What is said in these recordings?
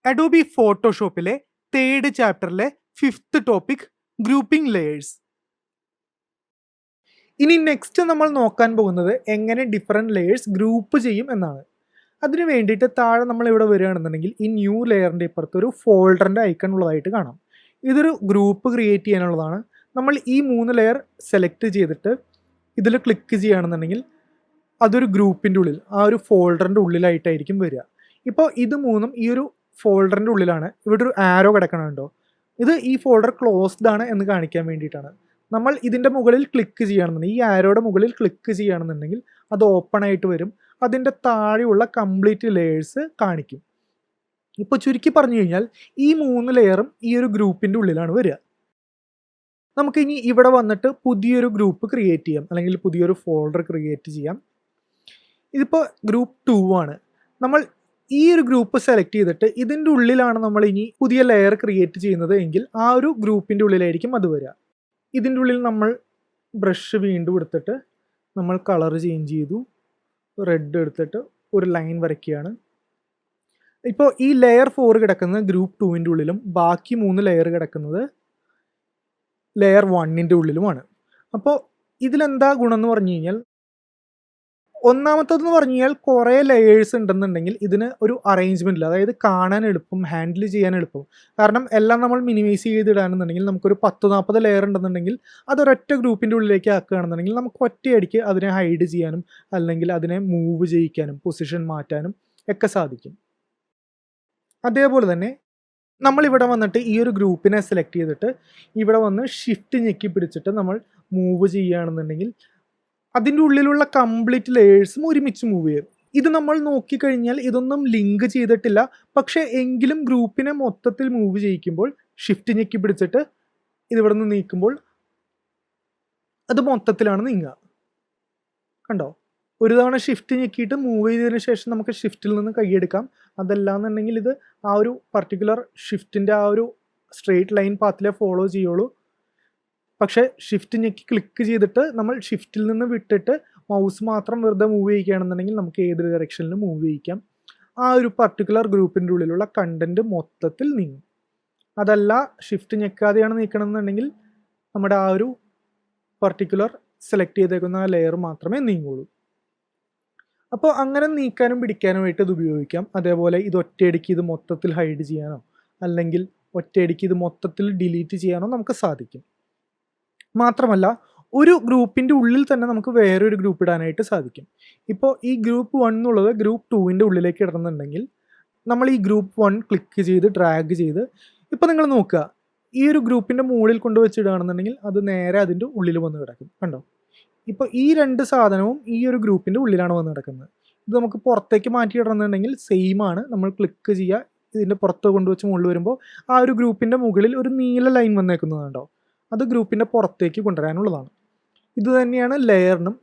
Adobe ഫോട്ടോഷോപ്പിലെ third ചാപ്റ്ററിലെ 5th topic grouping layers. ഇനി നെക്സ്റ്റ് നമ്മൾ നോക്കാൻ പോകുന്നത് എങ്ങനെ ഡിഫറെൻറ്റ് ലെയേഴ്സ് ഗ്രൂപ്പ് ചെയ്യും എന്നാണ്. അതിന് വേണ്ടിയിട്ട് താഴെ നമ്മൾ ഇവിടെ വരികയാണെന്നുണ്ടെങ്കിൽ ഈ ന്യൂ ലെയറിൻ്റെ ഇപ്പുറത്ത് ഒരു ഫോൾഡറിൻ്റെ ഐക്കൺ ഉള്ളതായിട്ട് കാണാം. ഇതൊരു ഗ്രൂപ്പ് ക്രിയേറ്റ് ചെയ്യാനുള്ളതാണ്. നമ്മൾ ഈ 3 ലെയർ സെലക്ട് ചെയ്തിട്ട് ഇതിൽ ക്ലിക്ക് ചെയ്യുകയാണെന്നുണ്ടെങ്കിൽ അതൊരു ഗ്രൂപ്പിൻ്റെ ഉള്ളിൽ ആ ഒരു ഫോൾഡറിൻ്റെ ഉള്ളിലായിട്ടായിരിക്കും വരിക. ഇപ്പോൾ ഇത് മൂന്നും ഈ ഒരു ഫോൾഡറിൻ്റെ ഉള്ളിലാണ്. ഇവിടെ ഒരു ആരോ കിടക്കണുണ്ടോ, ഇത് ഈ ഫോൾഡർ ക്ലോസ്ഡ് ആണ് എന്ന് കാണിക്കാൻ വേണ്ടിയിട്ടാണ്. നമ്മൾ ഇതിൻ്റെ മുകളിൽ ക്ലിക്ക് ചെയ്യുകയാണെന്നുണ്ടെങ്കിൽ ഈ ആരോയുടെ മുകളിൽ ക്ലിക്ക് ചെയ്യുകയാണെന്നുണ്ടെങ്കിൽ അത് ഓപ്പൺ ആയിട്ട് വരും. അതിൻ്റെ താഴെയുള്ള കംപ്ലീറ്റ് ലെയേഴ്സ് കാണിക്കും. ഇപ്പോൾ ചുരുക്കി പറഞ്ഞു കഴിഞ്ഞാൽ ഈ 3 ലെയറും ഈ ഒരു ഗ്രൂപ്പിൻ്റെ ഉള്ളിലാണ് വരിക. നമുക്കിനി ഇവിടെ വന്നിട്ട് പുതിയൊരു ഗ്രൂപ്പ് ക്രിയേറ്റ് ചെയ്യാം, അല്ലെങ്കിൽ പുതിയൊരു ഫോൾഡർ ക്രിയേറ്റ് ചെയ്യാം. ഇതിപ്പോൾ ഗ്രൂപ്പ് 2 ആണ്. നമ്മൾ ഈ ഒരു ഗ്രൂപ്പ് സെലക്ട് ചെയ്തിട്ട് ഇതിൻ്റെ ഉള്ളിലാണ് നമ്മൾ ഇനി പുതിയ ലെയർ ക്രിയേറ്റ് ചെയ്യുന്നത് എങ്കിൽ ആ ഒരു ഗ്രൂപ്പിൻ്റെ ഉള്ളിലായിരിക്കും അത് വരിക. ഇതിൻ്റെ ഉള്ളിൽ നമ്മൾ ബ്രഷ് വീണ്ടും എടുത്തിട്ട് നമ്മൾ കളർ ചേഞ്ച് ചെയ്തു, റെഡ് എടുത്തിട്ട് ഒരു ലൈൻ വരയ്ക്കുകയാണ്. ഇപ്പോൾ ഈ ലെയർ 4 കിടക്കുന്നത് ഗ്രൂപ്പ് 2ൻ്റെ ഉള്ളിലും ബാക്കി 3 ലെയർ കിടക്കുന്നത് ലെയർ 1ൻ്റെ ഉള്ളിലുമാണ്. അപ്പോൾ ഇതിലെന്താ ഗുണം എന്ന് പറഞ്ഞു കഴിഞ്ഞാൽ, ഒന്നാമത്തേതെന്ന് പറഞ്ഞു കഴിഞ്ഞാൽ കുറേ ലെയേഴ്സ് ഉണ്ടെന്നുണ്ടെങ്കിൽ ഇതിന് ഒരു അറേഞ്ച്മെൻ്റ് ഇല്ല, അതായത് കാണാൻ എളുപ്പം, ഹാൻഡിൽ ചെയ്യാൻ എളുപ്പം. കാരണം എല്ലാം നമ്മൾ മിനിമൈസ് ചെയ്തിടാണെന്നുണ്ടെങ്കിൽ നമുക്കൊരു 10-40 ലെയർ ഉണ്ടെന്നുണ്ടെങ്കിൽ അതൊരൊറ്റ ഗ്രൂപ്പിൻ്റെ ഉള്ളിലേക്ക് ആക്കുകയാണെന്നുണ്ടെങ്കിൽ നമുക്ക് ഒറ്റയടിക്ക് അതിനെ ഹൈഡ് ചെയ്യാനും അല്ലെങ്കിൽ അതിനെ മൂവ് ചെയ്യിക്കാനും പൊസിഷൻ മാറ്റാനും ഒക്കെ സാധിക്കും. അതേപോലെ തന്നെ നമ്മളിവിടെ വന്നിട്ട് ഈ ഒരു ഗ്രൂപ്പിനെ സെലക്ട് ചെയ്തിട്ട് ഇവിടെ വന്ന് ഷിഫ്റ്റ് ഞെക്കി പിടിച്ചിട്ട് നമ്മൾ മൂവ് ചെയ്യുകയാണെന്നുണ്ടെങ്കിൽ അതിൻ്റെ ഉള്ളിലുള്ള കംപ്ലീറ്റ് ലെയേഴ്സും ഒരുമിച്ച് മൂവ് ചെയ്യും. ഇത് നമ്മൾ നോക്കിക്കഴിഞ്ഞാൽ ഇതൊന്നും ലിങ്ക് ചെയ്തിട്ടില്ല, പക്ഷേ എങ്കിലും ഗ്രൂപ്പിനെ മൊത്തത്തിൽ മൂവ് ചെയ്യിക്കുമ്പോൾ ഷിഫ്റ്റ് ഞെക്കി പിടിച്ചിട്ട് ഇതിവിടെ നിന്ന് നീക്കുമ്പോൾ അത് മൊത്തത്തിലാണ് നീങ്ങുക. കണ്ടോ? ഒരു തവണ ഷിഫ്റ്റ് ഞെക്കിയിട്ട് മൂവ് ചെയ്തതിന് ശേഷം നമുക്ക് ഷിഫ്റ്റിൽ നിന്ന് കൈയെടുക്കാം. അതല്ലാന്നുണ്ടെങ്കിൽ ഇത് ആ ഒരു പർട്ടിക്കുലർ ഷിഫ്റ്റിൻ്റെ ആ ഒരു സ്ട്രെയിറ്റ് ലൈൻ പാത്തിലെ ഫോളോ ചെയ്യുള്ളൂ. പക്ഷേ ഷിഫ്റ്റ് ഞെക്കി ക്ലിക്ക് ചെയ്തിട്ട് നമ്മൾ ഷിഫ്റ്റിൽ നിന്ന് വിട്ടിട്ട് മൗസ് മാത്രം വെറുതെ മൂവ് ചെയ്യുകയാണെന്നുണ്ടെങ്കിൽ നമുക്ക് ഏത് ഡയറക്ഷനിലും മൂവ് ചെയ്യിക്കാം. ആ ഒരു പർട്ടിക്കുലർ ഗ്രൂപ്പിൻ്റെ ഉള്ളിലുള്ള കണ്ടൻറ്റ് മൊത്തത്തിൽ നീങ്ങും. അതല്ല ഷിഫ്റ്റ് ഞെക്കാതെയാണ് നീക്കണമെന്നുണ്ടെങ്കിൽ നമ്മുടെ ആ ഒരു പർട്ടിക്കുലർ സെലക്ട് ചെയ്തേക്കുന്ന ആ ലെയർ മാത്രമേ നീങ്ങുള്ളൂ. അപ്പോൾ അങ്ങനെ നീക്കാനും പിടിക്കാനുമായിട്ട് ഇത് ഉപയോഗിക്കാം. അതേപോലെ ഇത് ഒറ്റയടിക്ക് ഇത് മൊത്തത്തിൽ ഹൈഡ് ചെയ്യാനോ അല്ലെങ്കിൽ ഒറ്റയടിക്ക് ഇത് മൊത്തത്തിൽ ഡിലീറ്റ് ചെയ്യാനോ നമുക്ക് സാധിക്കും. മാത്രമല്ല ഒരു ഗ്രൂപ്പിൻ്റെ ഉള്ളിൽ തന്നെ നമുക്ക് വേറൊരു ഗ്രൂപ്പ് ഇടാനായിട്ട് സാധിക്കും. ഇപ്പോൾ ഈ ഗ്രൂപ്പ് 1 എന്നുള്ളത് ഗ്രൂപ്പ് 2ൻ്റെ ഉള്ളിലേക്ക് ഇടണമെന്നുണ്ടെങ്കിൽ നമ്മൾ ഈ ഗ്രൂപ്പ് 1 ക്ലിക്ക് ചെയ്ത് ഡ്രാഗ് ചെയ്ത് ഇപ്പോൾ നിങ്ങൾ നോക്കുക, ഈ ഒരു ഗ്രൂപ്പിൻ്റെ മുകളിൽ കൊണ്ടുവച്ചിടുകയാണെന്നുണ്ടെങ്കിൽ അത് നേരെ അതിൻ്റെ ഉള്ളിൽ വന്ന് കിടക്കും. കണ്ടോ? ഇപ്പോൾ ഈ 2 സാധനവും ഈ ഒരു ഗ്രൂപ്പിൻ്റെ ഉള്ളിലാണ് വന്ന് കിടക്കുന്നത്. ഇത് നമുക്ക് പുറത്തേക്ക് മാറ്റിയിടണമെന്നുണ്ടെങ്കിൽ സെയിം ആണ്. നമ്മൾ ക്ലിക്ക് ചെയ്യുക, ഇതിൻ്റെ പുറത്ത് കൊണ്ടുവച്ച് മുകളിൽ വരുമ്പോൾ ആ ഒരു ഗ്രൂപ്പിൻ്റെ മുകളിൽ ഒരു നീല ലൈൻ വന്നേക്കുന്നതുണ്ടോ, അത് ഗ്രൂപ്പിൻ്റെ പുറത്തേക്ക് കൊണ്ടുവരാനുള്ളതാണ്. ഇത് തന്നെയാണ്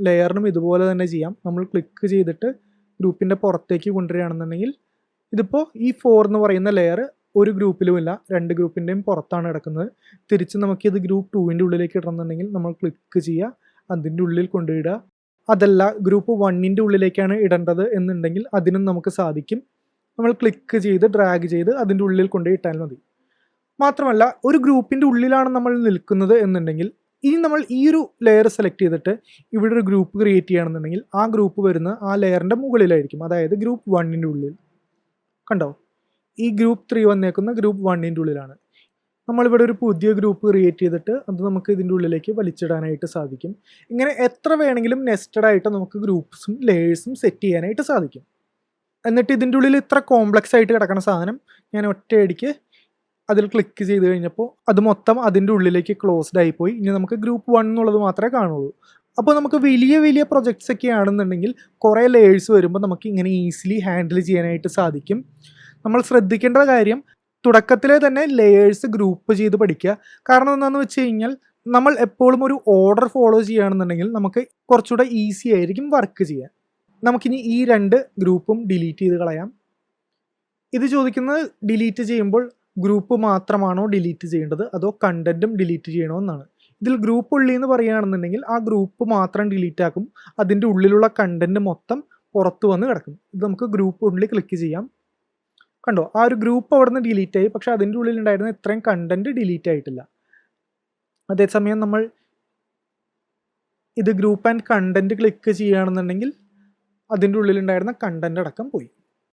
ലെയറിനും ഇതുപോലെ തന്നെ ചെയ്യാം. നമ്മൾ ക്ലിക്ക് ചെയ്തിട്ട് ഗ്രൂപ്പിൻ്റെ പുറത്തേക്ക് കൊണ്ടുവരികയാണെന്നുണ്ടെങ്കിൽ ഇതിപ്പോൾ ഈ 4 എന്ന് പറയുന്ന ലെയർ ഒരു ഗ്രൂപ്പിലുമില്ല, 2 ഗ്രൂപ്പിൻ്റെയും പുറത്താണ് കിടക്കുന്നത്. തിരിച്ച് നമുക്കിത് ഗ്രൂപ്പ് 2ൻ്റെ ഉള്ളിലേക്ക് ഇടണമെന്നുണ്ടെങ്കിൽ നമ്മൾ ക്ലിക്ക് ചെയ്യുക, അതിൻ്റെ ഉള്ളിൽ കൊണ്ടുവിടുക. അതല്ല ഗ്രൂപ്പ് 1ൻ്റെ ഉള്ളിലേക്കാണ് ഇടേണ്ടത് എന്നുണ്ടെങ്കിൽ അതിനും നമുക്ക് സാധിക്കും. നമ്മൾ ക്ലിക്ക് ചെയ്ത് ഡ്രാഗ് ചെയ്ത് അതിൻ്റെ ഉള്ളിൽ കൊണ്ടുപോയി ഇട്ടാൽ മതി. മാത്രമല്ല ഒരു ഗ്രൂപ്പിൻ്റെ ഉള്ളിലാണ് നമ്മൾ നിൽക്കുന്നത് എന്നുണ്ടെങ്കിൽ ഇനി നമ്മൾ ഈ ഒരു ലെയർ സെലക്ട് ചെയ്തിട്ട് ഇവിടെ ഒരു ഗ്രൂപ്പ് ക്രിയേറ്റ് ചെയ്യുകയാണെന്നുണ്ടെങ്കിൽ ആ ഗ്രൂപ്പ് വരുന്ന ആ ലെയറിൻ്റെ മുകളിലായിരിക്കും, അതായത് ഗ്രൂപ്പ് 1ൻ്റെ ഉള്ളിൽ. കണ്ടോ? ഈ ഗ്രൂപ്പ് 3 വന്നേക്കുന്ന ഗ്രൂപ്പ് 1ൻ്റെ ഉള്ളിലാണ്. നമ്മളിവിടെ ഒരു പുതിയ ഗ്രൂപ്പ് ക്രിയേറ്റ് ചെയ്തിട്ട് അത് നമുക്ക് ഇതിൻ്റെ ഉള്ളിലേക്ക് വലിച്ചിടാനായിട്ട് സാധിക്കും. ഇങ്ങനെ എത്ര വേണമെങ്കിലും നെസ്റ്റഡ് ആയിട്ട് നമുക്ക് ഗ്രൂപ്പ്സും ലെയേഴ്സും സെറ്റ് ചെയ്യാനായിട്ട് സാധിക്കും. എന്നിട്ട് ഇതിൻ്റെ ഉള്ളിൽ ഇത്ര കോംപ്ലക്സ് ആയിട്ട് കിടക്കുന്ന സാധനം ഞാൻ ഒറ്റയടിക്ക് അതിൽ ക്ലിക്ക് ചെയ്ത് കഴിഞ്ഞപ്പോൾ അത് മൊത്തം അതിൻ്റെ ഉള്ളിലേക്ക് ക്ലോസ്ഡ് ആയിപ്പോയി. ഇനി നമുക്ക് ഗ്രൂപ്പ് 1 എന്നുള്ളത് മാത്രമേ കാണുള്ളൂ. അപ്പോൾ നമുക്ക് വലിയ വലിയ പ്രൊജക്ട്സ് ഒക്കെ ആണെന്നുണ്ടെങ്കിൽ കുറേ ലെയേഴ്സ് വരുമ്പോൾ നമുക്ക് ഇങ്ങനെ ഈസിലി ഹാൻഡിൽ ചെയ്യാനായിട്ട് സാധിക്കും. നമ്മൾ ശ്രദ്ധിക്കേണ്ട കാര്യം തുടക്കത്തിലെ തന്നെ ലെയേഴ്സ് ഗ്രൂപ്പ് ചെയ്ത് പഠിക്കുക. കാരണം എന്താണെന്ന് വെച്ച് കഴിഞ്ഞാൽ നമ്മൾ എപ്പോഴും ഒരു ഓർഡർ ഫോളോ ചെയ്യുകയാണെന്നുണ്ടെങ്കിൽ നമുക്ക് കുറച്ചുകൂടെ ഈസി ആയിരിക്കും വർക്ക് ചെയ്യാൻ. നമുക്കിനി ഈ 2 ഗ്രൂപ്പും ഡിലീറ്റ് ചെയ്ത് കളയാം. ഇത് ചോദിക്കുന്നത് ഡിലീറ്റ് ചെയ്യുമ്പോൾ ഗ്രൂപ്പ് മാത്രമാണോ ഡിലീറ്റ് ചെയ്യേണ്ടത് അതോ കണ്ടൻറ്റും ഡിലീറ്റ് ചെയ്യണമെന്നാണ്. ഇതിൽ ഗ്രൂപ്പ് ഉള്ളി എന്ന് പറയുകയാണെന്നുണ്ടെങ്കിൽ ആ ഗ്രൂപ്പ് മാത്രം ഡിലീറ്റ് ആക്കും, അതിൻ്റെ ഉള്ളിലുള്ള കണ്ടൻറ്റ് മൊത്തം പുറത്ത് വന്ന് കിടക്കും. ഇത് നമുക്ക് ഗ്രൂപ്പ് ഉള്ളിൽ ക്ലിക്ക് ചെയ്യാം. കണ്ടോ ആ ഒരു ഗ്രൂപ്പ് അവിടെ നിന്ന് ഡിലീറ്റ് ആയി, പക്ഷെ അതിൻ്റെ ഉള്ളിൽ ഉണ്ടായിരുന്ന ഇത്രയും കണ്ടന്റ് ഡിലീറ്റ് ആയിട്ടില്ല. അതേസമയം നമ്മൾ ഇത് ഗ്രൂപ്പ് ആൻഡ് കണ്ടന്റ് ക്ലിക്ക് ചെയ്യുകയാണെന്നുണ്ടെങ്കിൽ അതിൻ്റെ ഉള്ളിലുണ്ടായിരുന്ന കണ്ടന്റ് അടക്കം പോയി.